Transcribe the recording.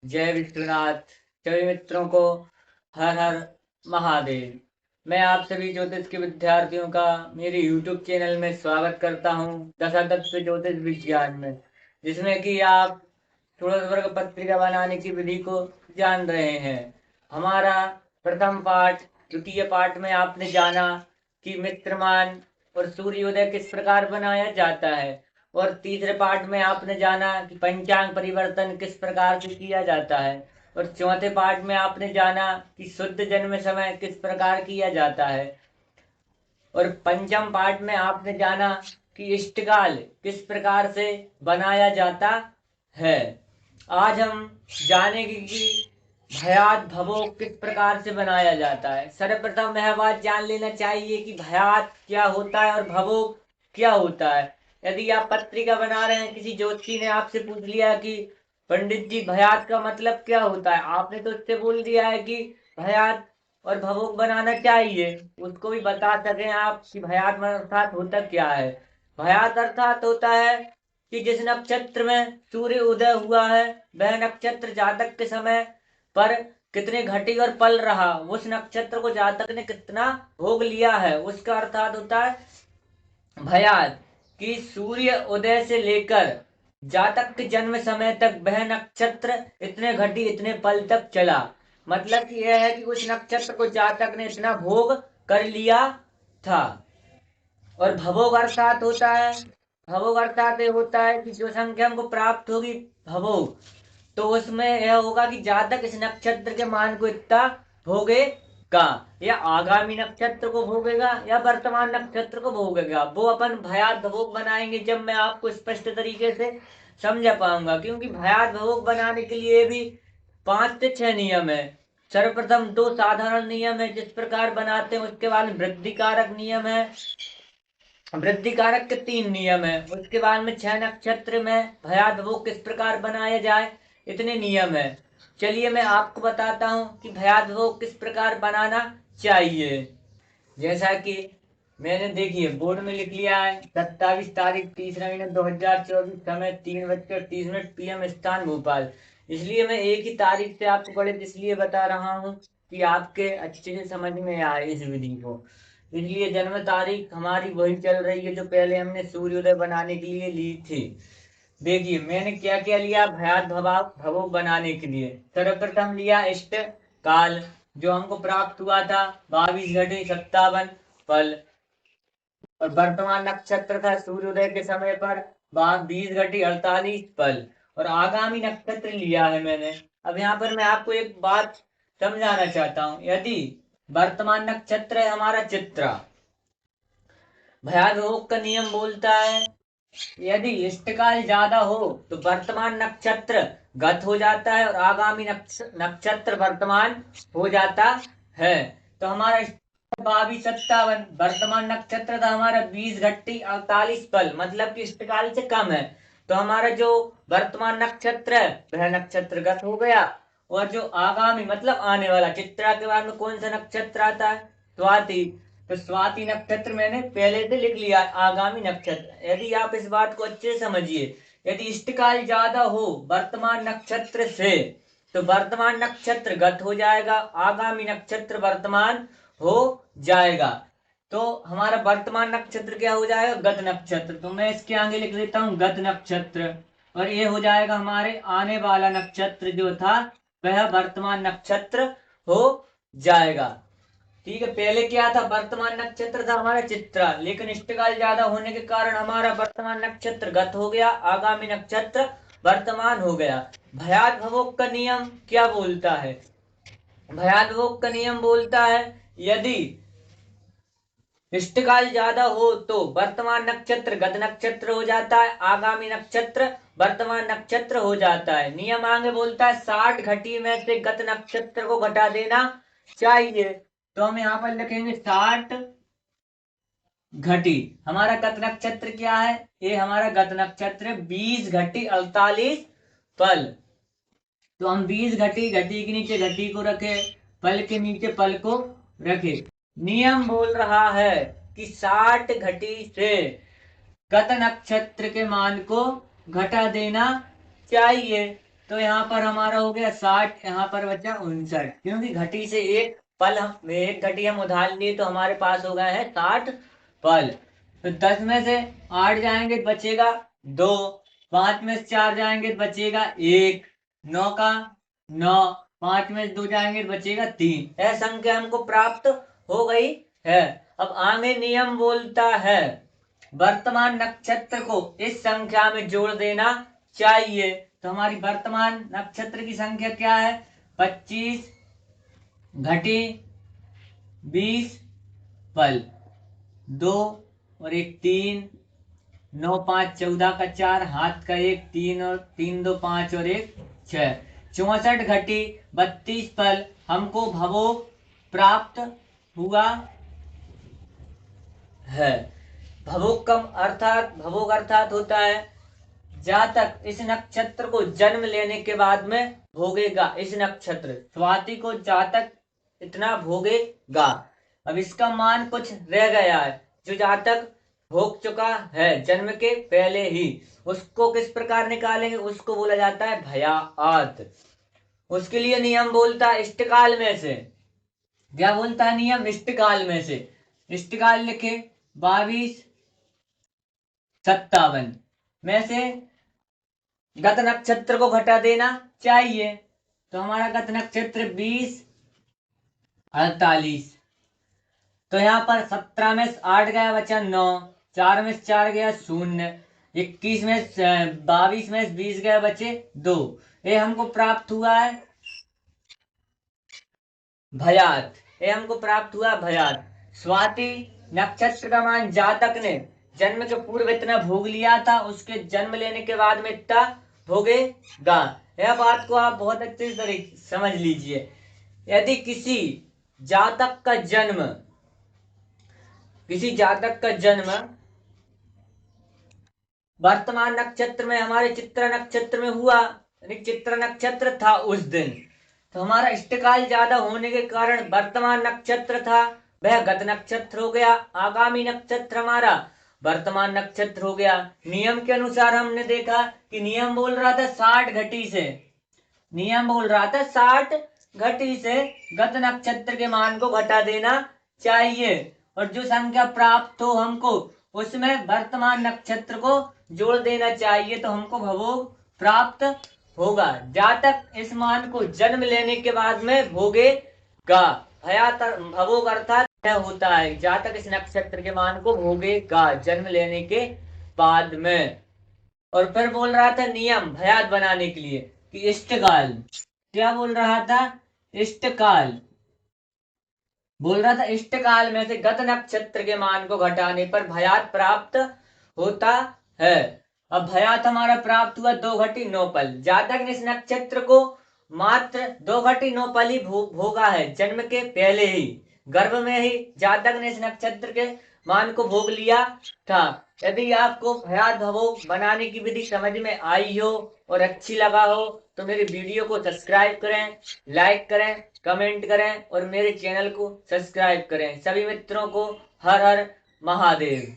जय विश्वनाथ। सभी मित्रों को हर हर महादेव। मैं आप सभी ज्योतिष के विद्यार्थियों का मेरे YouTube चैनल में स्वागत करता हूं, दशातत्व ज्योतिष विज्ञान में, जिसमें कि आप षोडश वर्ग पत्रिका बनाने की विधि को जान रहे हैं। हमारा प्रथम पाठ, द्वितीय पाठ में आपने जाना कि मित्रमान और सूर्योदय किस प्रकार बनाया जाता है, और तीसरे पार्ट में आपने जाना कि पंचांग परिवर्तन किस प्रकार से किया जाता है, और चौथे पार्ट में आपने जाना कि शुद्ध जन्म समय किस प्रकार किया जाता है, और पंचम पार्ट में आपने जाना कि इष्टकाल किस प्रकार से बनाया जाता है। आज हम जानेंगे कि भयात भवोग किस प्रकार से बनाया जाता है। सर्वप्रथम यह बात जान लेना चाहिए कि भयात क्या होता है और भवोग क्या होता है। यदि आप पत्रिका बना रहे हैं, किसी ज्योतिषी ने आपसे पूछ लिया कि पंडित जी भयात का मतलब क्या होता है, आपने तो उससे बोल दिया है कि भयात और भवोग बनाना चाहिए, उसको भी बता सकें आप कि भयात अर्थात होता क्या है। भयात अर्थात होता है कि जिस नक्षत्र में सूर्य उदय हुआ है वह नक्षत्र जातक के समय पर कितने घटी और पल रहा, उस नक्षत्र को जातक ने कितना भोग लिया है, उसका अर्थात होता है भयात। कि सूर्य उदय से लेकर जातक के जन्म समय तक वह नक्षत्र इतने घटी इतने पल तक चला, मतलब कि यह है कि उस नक्षत्र को जातक ने इतना भोग कर लिया था। और भवोग अर्थात होता है, भवोग अर्थात ये होता है कि जो संख्या हमको प्राप्त होगी भवोग, तो उसमें यह होगा कि जातक इस नक्षत्र के मान को इतना भोगेगा, या आगामी नक्षत्र को भोगेगा या वर्तमान नक्षत्र को भोगेगा, वो अपन भयात भोग बनाएंगे जब मैं आपको स्पष्ट तरीके से समझा पाऊंगा। क्योंकि भयात भोग बनाने के लिए भी 5 से 6 नियम है। सर्वप्रथम 2 साधारण नियम है जिस प्रकार बनाते हैं, उसके बाद वृद्धि कारक नियम है, वृद्धि कारक के 3 नियम है, उसके बाद में 6 नक्षत्र में भयात भोग किस प्रकार बनाया जाए, इतने नियम है। चलिए मैं आपको बताता हूँ कि भयात भोग किस प्रकार बनाना चाहिए। जैसा कि मैंने देखिए बोर्ड में लिख लिया है, 27 तारीख 3 महीना 2024, समय 3:30 PM, स्थान भोपाल। इसलिए मैं एक ही तारीख से आपको गणित इसलिए बता रहा हूँ कि आपके अच्छे से समझ में आए इस विधि को। इसलिए जन्म तारीख हमारी वही चल रही है जो पहले हमने सूर्योदय बनाने के लिए ली थी। देखिए मैंने क्या क्या लिया भयात भवोग बनाने के लिए। सर्वप्रथम लिया इष्ट काल, जो हमको प्राप्त हुआ था 22 घटी 57 पल, और वर्तमान नक्षत्र था सूर्योदय के समय पर 20 घटी 48 पल, और आगामी नक्षत्र लिया है मैंने। अब यहाँ पर मैं आपको एक बात समझाना चाहता हूँ। यदि वर्तमान नक्षत्र है हमारा चित्रा, भयावह का नियम बोलता है यदि इष्टकाल ज्यादा हो तो वर्तमान नक्षत्र गत हो जाता है और आगामी नक्षत्र वर्तमान हो जाता है। तो हमारा 22 57 वर्तमान नक्षत्र था हमारा 20 घटी 48 पल, मतलब कि इष्टकाल से कम है, तो हमारा जो वर्तमान नक्षत्र है वह नक्षत्र गत हो गया। और जो आगामी मतलब आने वाला, चित्रा के बाद में कौन सा नक्षत्र आता है, स्वाति, तो स्वाति नक्षत्र मैंने पहले से लिख लिया आगामी नक्षत्र। यदि आप इस बात को अच्छे से समझिए, यदि इष्टकाल ज्यादा हो वर्तमान नक्षत्र से तो वर्तमान नक्षत्र गत हो जाएगा, आगामी नक्षत्र वर्तमान हो जाएगा। तो हमारा वर्तमान नक्षत्र क्या हो जाएगा, गत नक्षत्र। तो मैं इसके आगे लिख देता हूं गत नक्षत्र, और ये हो जाएगा हमारे आने वाला नक्षत्र जो था वह वर्तमान नक्षत्र हो जाएगा। ठीक है, पहले क्या था, वर्तमान नक्षत्र था हमारा चित्रा, लेकिन इष्टकाल ज्यादा होने के कारण हमारा वर्तमान नक्षत्र गत हो गया, आगामी नक्षत्र वर्तमान हो गया। भयात भवोग का नियम क्या बोलता है, भयात भवोग का नियम बोलता है यदि इष्टकाल ज्यादा हो तो वर्तमान नक्षत्र गत नक्षत्र हो जाता है, आगामी नक्षत्र वर्तमान नक्षत्र हो जाता है। नियम आगे बोलता है 60 घटी में से गत नक्षत्र को घटा देना चाहिए। तो हम यहाँ पर लिखेंगे 60 घटी। हमारा गत नक्षत्र क्या है, ये हमारा गत नक्षत्र 20 घटी 48 पल। तो हम 20 घटी, घटी के नीचे घटी को रखे, पल के नीचे पल को रखे। नियम बोल रहा है कि 60 घटी से गत नक्षत्र के मान को घटा देना चाहिए। तो यहाँ पर हमारा हो गया 60, यहाँ पर बचा 59, क्योंकि घटी से एक घटी हम उधार लिए तो हमारे पास हो गया है 60 पल। तो 10 में से 8 जाएंगे तो बचेगा 2, 5 में से 4 जाएंगे तो बचेगा 1, 9 का 9, 5 में से 2 जाएंगे तो बचेगा 3। यह संख्या हमको प्राप्त हो गई है। अब आगे नियम बोलता है वर्तमान नक्षत्र को इस संख्या में जोड़ देना चाहिए। तो हमारी वर्तमान नक्षत्र की संख्या क्या है? 25 घटी 20 पल, 2 और 1 3, 9 5 14 का 4, हाथ का 1 3 और 3 2 5 और 1 6, 64 घटी 32 पल हमको भवोग प्राप्त हुआ है। भवोग अर्थात होता है जातक इस नक्षत्र को जन्म लेने के बाद में भोगेगा। इस नक्षत्र स्वाति को जातक इतना भोगेगा। अब इसका मान कुछ रह गया है जो जातक भोग चुका है जन्म के पहले ही, उसको किस प्रकार निकालेंगे? उसको बोला जाता है भयात। उसके लिए नियम बोलता है इष्टकाल में से। क्या बोलता है नियम? इष्टकाल में से। इष्टकाल लिखे 22 57 में से गत नक्षत्र को घटा देना चाहिए। तो हमारा गत नक्षत्र 20 48, तो यहाँ पर 17 में से 8 गया बचा 9, 4 में से 4 गया 0, 21 में 22 में 20 गया बचे 2। ये हमको प्राप्त हुआ है भयात। ये हमको प्राप्त हुआ भयात। स्वाति नक्षत्र का मान जातक ने जन्म के पूर्व इतना भोग लिया था, उसके जन्म लेने के बाद में इतना भोगेगा। यह बात को आप बहुत अच्छे से समझ लीजिए। यदि किसी जातक का जन्म वर्तमान नक्षत्र में, हमारे चित्रा नक्षत्र में हुआ, यानी चित्रा नक्षत्र था उस दिन, तो हमारा इष्टकाल ज्यादा होने के कारण वर्तमान नक्षत्र था वह गत नक्षत्र हो गया। आगामी नक्षत्र हमारा वर्तमान नक्षत्र हो गया। नियम के अनुसार हमने देखा कि नियम बोल रहा था 60 घटी से, नियम बोल रहा था 60 घटी से गत नक्षत्र के मान को घटा देना चाहिए, और जो संख्या प्राप्त हो हमको उसमें वर्तमान नक्षत्र को जोड़ देना चाहिए, तो हमको भवोग प्राप्त होगा। जातक इस मान को जन्म लेने के बाद में भोगेगा। भवोग अर्थात होता है जातक इस नक्षत्र के मान को भोगेगा जन्म लेने के बाद में। और फिर बोल रहा था नियम भयात बनाने के लिए कि इष्टकाल, क्या बोल रहा था? इष्टकाल बोल रहा था इष्टकाल में से गत नक्षत्र के मान को घटाने पर भयात प्राप्त होता है। अब भयात हमारा प्राप्त हुआ 2 घटी 9 पल। जातक ने इस नक्षत्र को मात्र 2 घटी 9 पल ही भोगा है, जन्म के पहले ही गर्भ में ही जातक ने इस नक्षत्र के मान को भोग लिया था। यदि आपको भयात भवोग बनाने की विधि समझ में आई हो और अच्छी लगा हो तो मेरे वीडियो को सब्सक्राइब करें, लाइक करें, कमेंट करें और मेरे चैनल को सब्सक्राइब करें। सभी मित्रों को हर हर महादेव।